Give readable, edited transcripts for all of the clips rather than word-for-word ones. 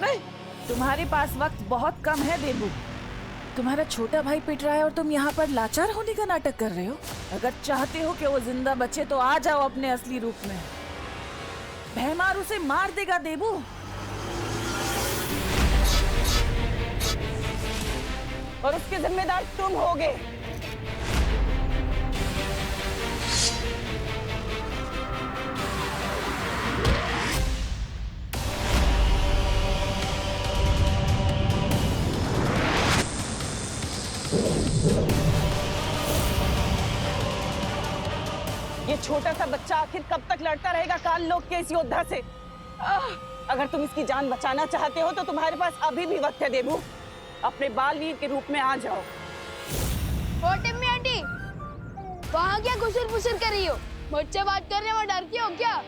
नहीं, तुम्हारे पास वक्त बहुत कम है देबू। तुम्हारा छोटा भाई पिट रहा है और तुम यहाँ पर लाचार होने का नाटक कर रहे हो। अगर चाहते हो कि वो जिंदा बचे तो आ जाओ अपने असली रूप में। भैमार उसे मार देगा देबू। और उसके जिम्मेदार तुम होगे। ये छोटा सा बच्चा आखिर कब तक लड़ता रहेगा काल लोक के इस योद्धा से? अगर तुम इसकी जान बचाना चाहते हो तो तुम्हारे पास अभी भी वक्त है देबू। अपने बालवीर के रूप में आ जाओ। टिम्मी आंटी, वहाँ क्या घुसर-फुसर कर रही हो? मुझसे बात करने में डरती हो क्या?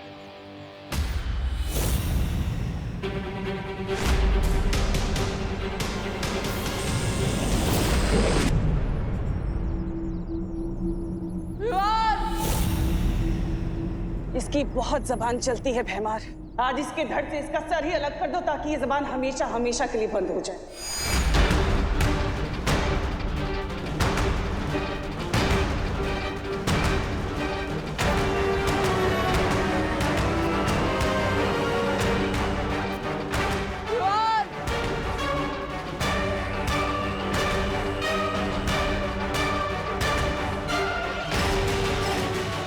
इसकी बहुत जबान चलती है भैमार। आज इसके धड़ से इसका सर ही अलग कर दो ताकि ये जबान हमेशा हमेशा के लिए बंद हो जाए।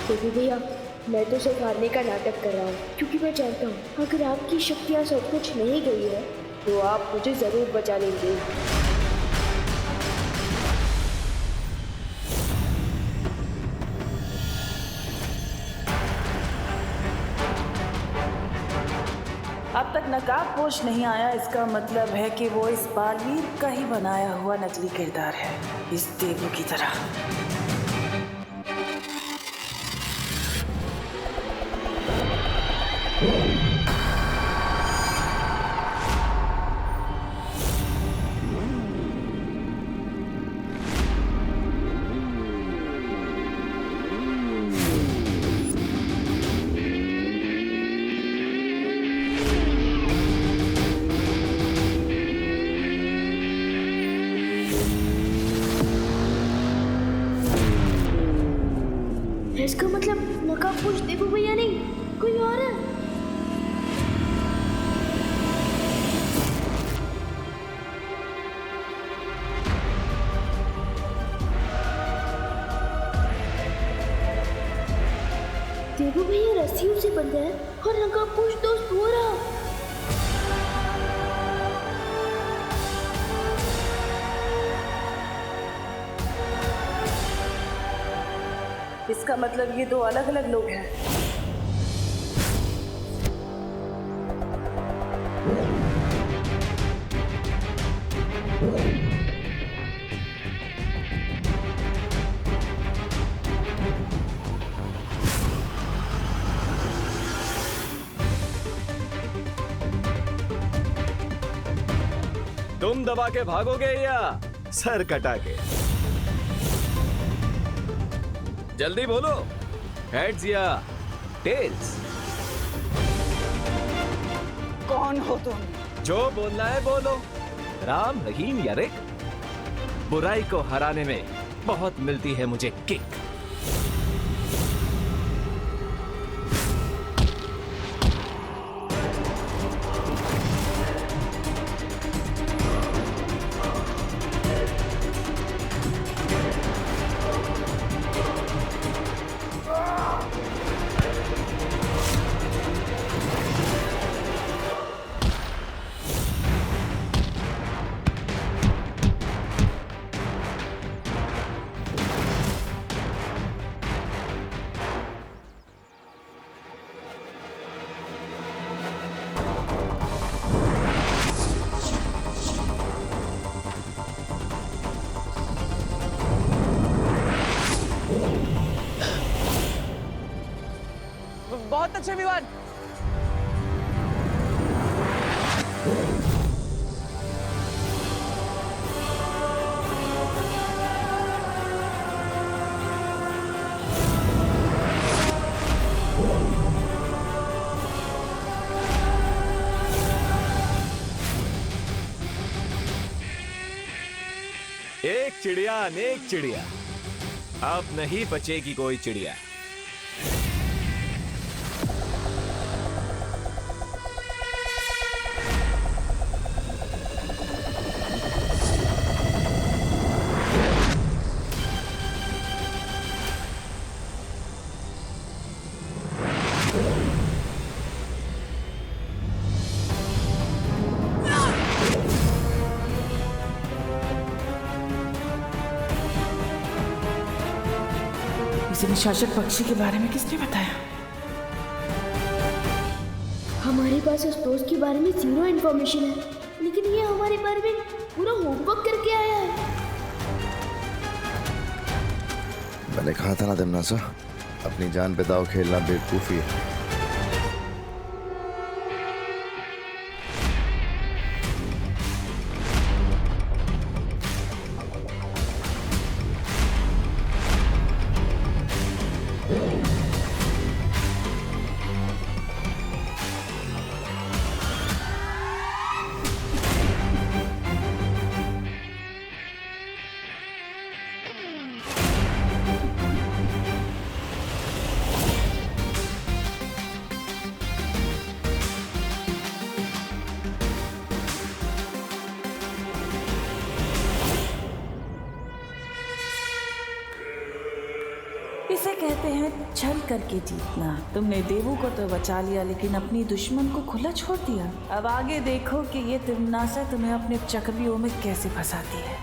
देवी भैया, मैं तो सिर्फ हारने का नाटक कर रहा हूँ क्योंकि मैं जानता हूँ अगर आपकी शक्तियाँ सब कुछ नहीं गई है तो आप मुझे जरूर बचा लेंगे। अब तक नकाबपोश नहीं आया, इसका मतलब है कि वो इस बालवीर का ही बनाया हुआ नकली किरदार है, इस देवू की तरह। इसका मतलब नकाबपोश देवू भैया नहीं, कोई और है। देवू भैया रस्सियों से बंधे हैं और नकाबपोश दोस्त हो रहा। इसका मतलब ये दो अलग अलग लोग हैं। तुम दबा के भागोगे या सर कटा के? जल्दी बोलो, हेड्स या टेल्स? कौन हो तुम? जो बोलना है बोलो। राम, रहीम या रिक? बुराई को हराने में बहुत मिलती है मुझे किक। बहुत अच्छे विवाद। एक चिड़िया अनेक चिड़िया, अब नहीं बचेगी कोई चिड़िया। इसे निशाचर पक्षी के बारे में किसने बताया? हमारे पास उस दोस्त के बारे में 0 इन्फॉर्मेशन है, लेकिन ये हमारे बारे में पूरा होमवर्क करके आया है। मैंने कहा था ना तिम्नासा, अपनी जान पे दांव खेलना बेवकूफी है। इसे कहते हैं छल करके जीतना। तुमने देवू को तो बचा लिया, लेकिन अपनी दुश्मन को खुला छोड़ दिया। अब आगे देखो कि ये तिम्नासा तुम्हें अपने चक्रव्यूह में कैसे फंसाती है।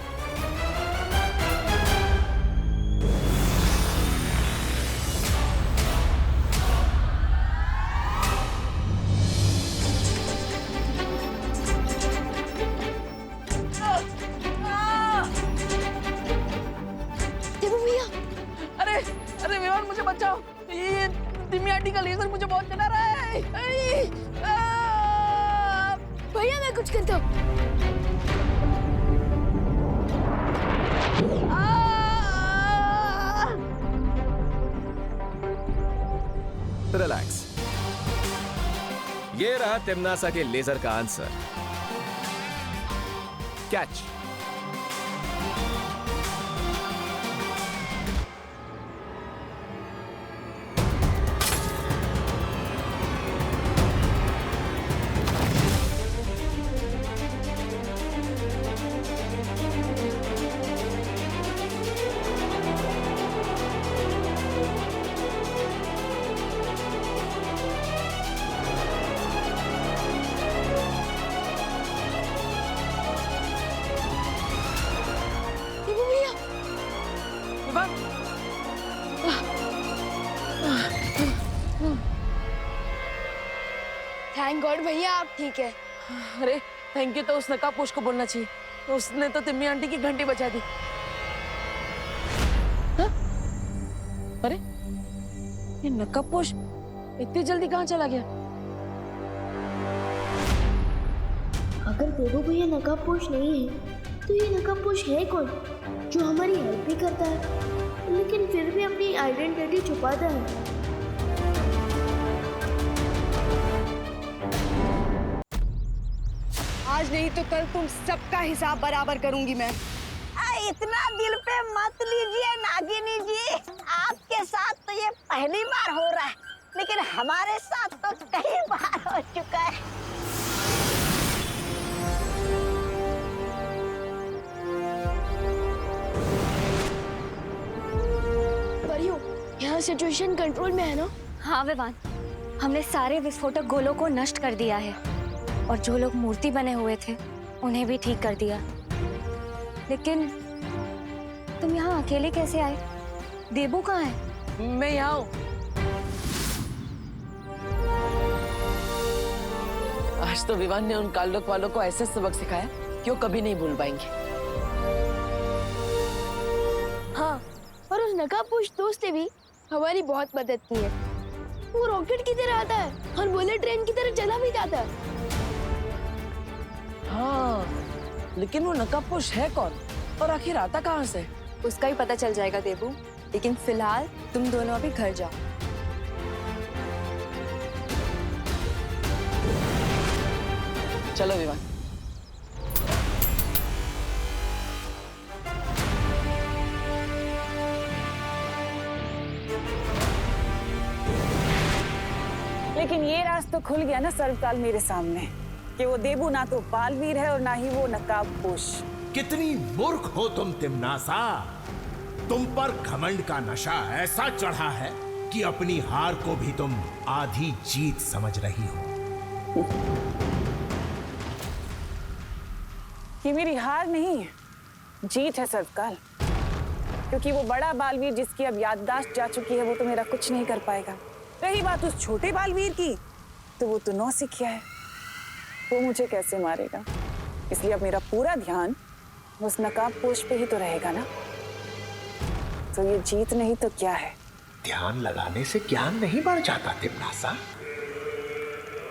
देवू भैया, अरे विमान, मुझे बचाओ। ये तिम्मी आंटी का लेजर मुझे बहुत डरा रहा है। भैया मैं कुछ करता हूँ। रिलैक्स। ये रहा तिम्नासा के लेजर का आंसर। कैच। देवू भैया, विमान, थैंक गॉड भैया आप ठीक है। अरे थैंक यू तो उस नकाबपोश को बोलना चाहिए। उसने तो तिम्मी आंटी की घंटी बचा दी। हाँ? अरे ये नकाबपोश इतनी जल्दी कहाँ चला गया? अगर देवू भैया नकाबपोश नहीं है, तो ये नकाबपोश है कौन जो हमारी हेल्प भी करता है, लेकिन फिर भी अपनी आइडेंटिटी छुपाता है? आज नहीं तो कल तुम सबका हिसाब बराबर करूंगी मैं। इतना दिल पे मत लीजिए नागिनी जी, आपके साथ तो ये पहली बार हो रहा है, लेकिन हमारे साथ तो कई बार हो चुका है। परियो, यहाँ सिचुएशन कंट्रोल में है ना? हाँ विवान, हमने सारे विस्फोटक गोलों को नष्ट कर दिया है और जो लोग मूर्ति बने हुए थे उन्हें भी ठीक कर दिया। लेकिन तुम यहाँ अकेले कैसे आए? देबू कहाँ है? मैं यहाँ हूँ। आज तो विवान ने उन काल्डोक वालों को ऐसे सबक सिखाया कि वो कभी नहीं भूल पाएंगे। हाँ, और उस नकाबपोश दोस्त ने भी हमारी बहुत मदद की है। वो रॉकेट की तरह आता है और बुलेट ट्रेन की तरह चला भी जाता है। हाँ, लेकिन वो नकाबपोश है कौन और आखिर आता कहाँ से? उसका ही पता चल जाएगा देबू, लेकिन फिलहाल तुम दोनों अभी घर जाओ। चलो विवान। लेकिन ये राज तो खुल गया ना सर्वकाल मेरे सामने कि वो देबू ना तो बालवीर है और ना ही वो नकाबपोश। कितनी मूर्ख हो तुम तिमनासा। तुम पर घमंड का नशा ऐसा चढ़ा है कि अपनी हार को भी तुम आधी जीत समझ रही हो। ये मेरी हार नहीं है, जीत है सर्वकाल। क्योंकि वो बड़ा बालवीर जिसकी अब याददाश्त जा चुकी है वो तो मेरा कुछ नहीं कर पाएगा। रही बात उस छोटे बालवीर की, तो वो तो नौसिखिया है, वो मुझे कैसे मारेगा। इसलिए अब मेरा पूरा ध्यान उस नकाबपोश पे ही तो रहेगा ना। तो ये जीत नहीं तो क्या है। ध्यान लगाने से ज्ञान नहीं बढ़ जाता तिमनासा।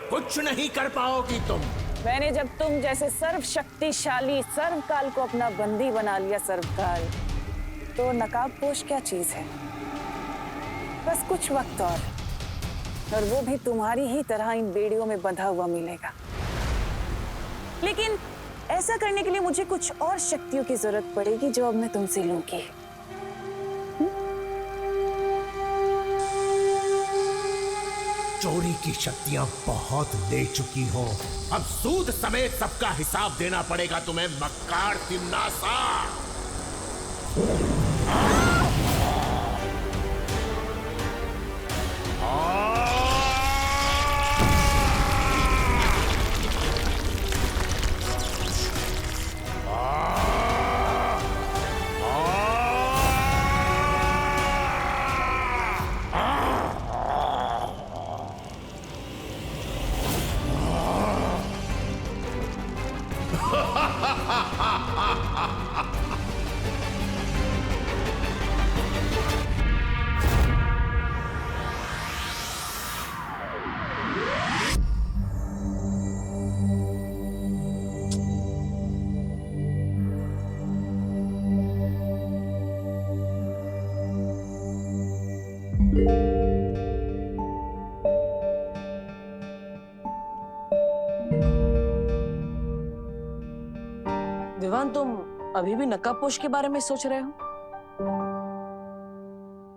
कुछ नहीं कर पाओगी तुम। मैंने जब तुम जैसे सर्वशक्तिशाली सर्वकाल को अपना बंदी बना लिया सर्वकाल, तो नकाबपोश क्या चीज है। बस कुछ वक्त और वो भी तुम्हारी ही तरह इन बेड़ियों में बंधा हुआ मिलेगा। लेकिन ऐसा करने के लिए मुझे कुछ और शक्तियों की जरूरत पड़ेगी जो अब मैं तुमसे लूंगी। चोरी की शक्तियां बहुत ले चुकी हो, अब सूद समेत सबका हिसाब देना पड़ेगा तुम्हें मक्कार तिमनासा। विवान, तुम अभी भी नकाबपोश के बारे में सोच रहे हो?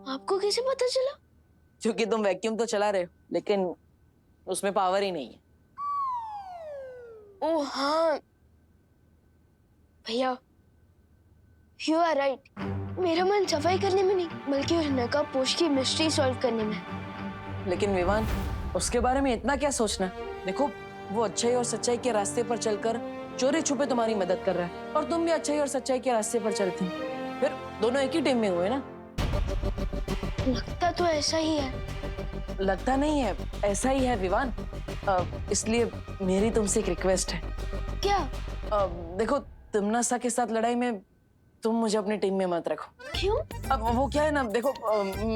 आपको कैसे पता चला? क्योंकि तुम वैक्यूम तो चला रहे हो, लेकिन उसमें पावर ही नहीं है। ओह हाँ भैया, यू आर राइट। मेरा मन सफाई करने में नहीं, बल्कि उस नकाबपोश की मिस्ट्री सॉल्व करने में। लेकिन विवान, उसके बारे में इतना क्या सोचना। देखो, वो अच्छाई और सच्चाई के रास्ते पर चलकर चोरी छुपे तुम्हारी मदद कर रहा है, और तुम भी अच्छाई और सच्चाई के रास्ते पर चलती, फिर दोनों एक ही टीम में हुए ना। लगता तो ऐसा ही है। लगता नहीं है, ऐसा ही है विवान। इसलिए मेरी तुमसे एक रिक्वेस्ट है। क्या? देखो, तिमनासा के साथ लड़ाई में तुम मुझे अपनी टीम में मत रखो। क्यों? अब वो क्या है ना, देखो,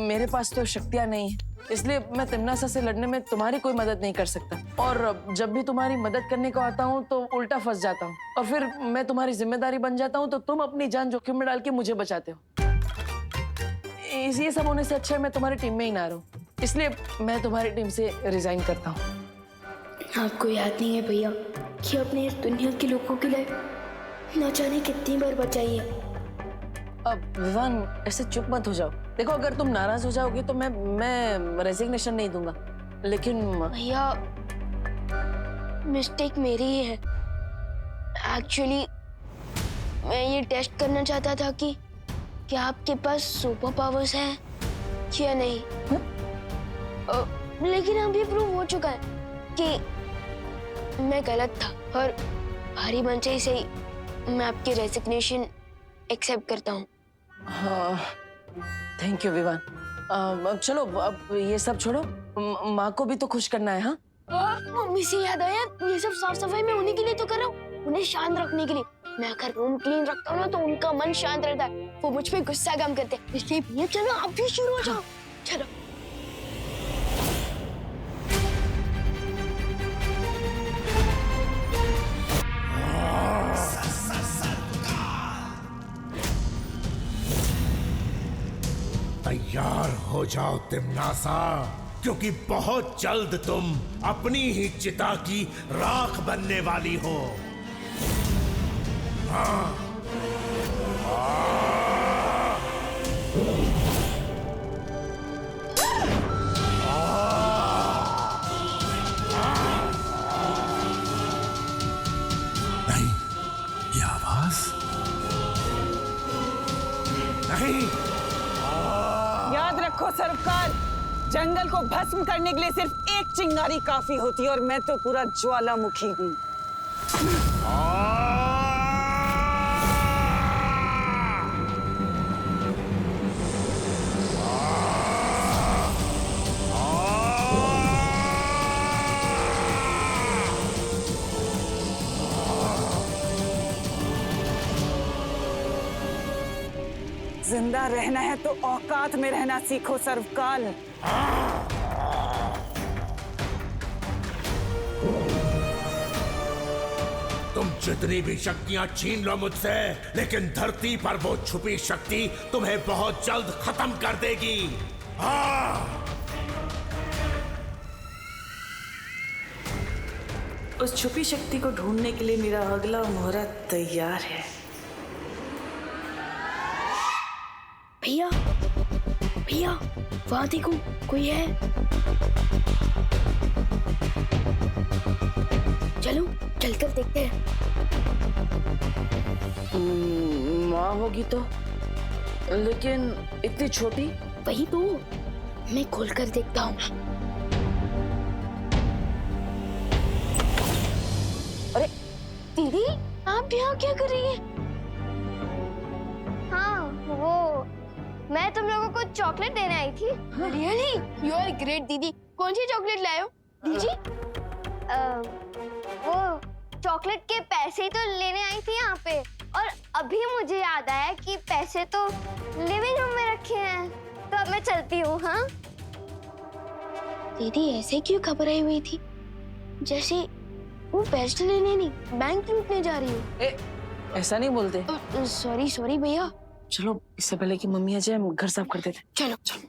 मेरे पास तो शक्तियां नहीं है, इसलिए मैं तिमनासा से लड़ने में तुम्हारी कोई मदद नहीं कर सकता। और जब भी तुम्हारी मदद करने को आता हूँ तो उल्टा फंस जाता हूँ, और फिर मैं तुम्हारी जिम्मेदारी बन जाता हूँ, तो तुम अपनी जान जोखिम में डाल के मुझे बचाते हो। ये सब होने से अच्छा है मैं तुम्हारी टीम में ही ना रहूं, इसलिए मैं तुम्हारी टीम से रिजाइन करता हूँ। आपको याद नहीं है भैया कि आपने इस दुनिया के लोगों के लिए न जाने कितनी बार बचाई है। अब विवान, ऐसे चुप मत हो जाओ। देखो, अगर तुम नाराज हो जाओगे तो मैं रेजिग्नेशन नहीं दूंगा, लेकिन भैया मिस्टेक मेरी ही है। एक्चुअली मैं ये टेस्ट करना चाहता था कि क्या आपके पास सुपर पावर्स हैं या नहीं। लेकिन अब ये प्रूव हो चुका है कि मैं गलत था, और भारी मंचाई से ही मैं आपकी रेजिग्नेशन एक्सेप्ट करता हूँ। हाँ, थैंक यू विवान। अब चलो, अब ये सब छोड़ो, माँ को भी तो खुश करना है। हाँ, मम्मी से याद आया, ये सब साफ सफाई में उन्हीं के लिए तो कर रहा हूँ, उन्हें शांत रखने के लिए। मैं अगर रूम क्लीन रखता हूँ ना तो उनका मन शांत रहता है, वो मुझ पे गुस्सा कम करते हैं। इसलिए भैया चलो आप भी शुरू हो जाओ। चलो। तैयार हो जाओ तिमनासा, क्योंकि बहुत जल्द तुम अपनी ही चिता की राख बनने वाली हो। हाँ। नहीं। याद रखो सरकार, जंगल को भस्म करने के लिए सिर्फ एक चिंगारी काफी होती है और मैं तो पूरा ज्वालामुखी हूँ। जिंदा रहना है तो औकात में रहना सीखो सर्वकाल। तुम जितनी भी शक्तियां छीन लो मुझसे, लेकिन धरती पर वो छुपी शक्ति तुम्हें बहुत जल्द खत्म कर देगी। हाँ। उस छुपी शक्ति को ढूंढने के लिए मेरा अगला मुहूर्त तैयार है। भैया भैया, वहां देखो, कोई है। चलो चलकर देखते हैं। माँ होगी तो, लेकिन इतनी छोटी। वही तो, मैं खोलकर देखता हूँ। अरे दीदी, आप यहाँ क्या कर रही हैं? हाँ, वो मैं तुम लोगों को चॉकलेट देने आई थी। रियली, यू आर ग्रेट दीदी। कौन सी चॉकलेट लाए हो दीदी? वो चॉकलेट के पैसे ही तो लेने आई थी यहाँ पे, और अभी मुझे याद आया कि पैसे तो लिविंग रूम में रखे हैं, तो अब मैं चलती हूँ। हाँ दीदी ऐसे क्यों घबराई हुई थी, जैसे वो पैसे लेने नहीं, बैंक लूटने जा रही हो। ऐसा नहीं बोलते। सॉरी सॉरी भैया। चलो, इससे पहले कि मम्मी आ जाए हम घर साफ कर देते। चलो चलो।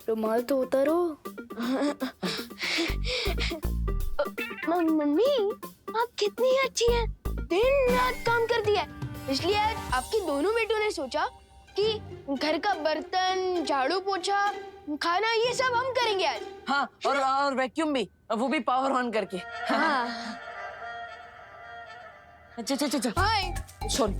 रुमाल तो उतारो। मम्मी, आप कितनी अच्छी हैं। दिन रात काम कर दिया, इसलिए आज आपके दोनों बेटों ने सोचा कि घर का बर्तन, झाड़ू पोछा, खाना, ये सब हम करेंगे आज। हाँ, और वैक्यूम भी, वो भी पावर ऑन करके। हाँ। अच्छा। हाय। सॉरी।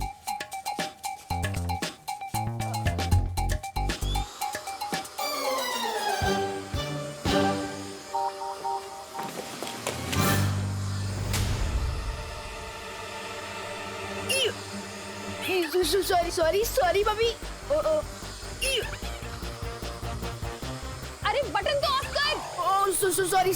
Sorry mummy. अरे बटन तो ऑफ कर। सॉरी।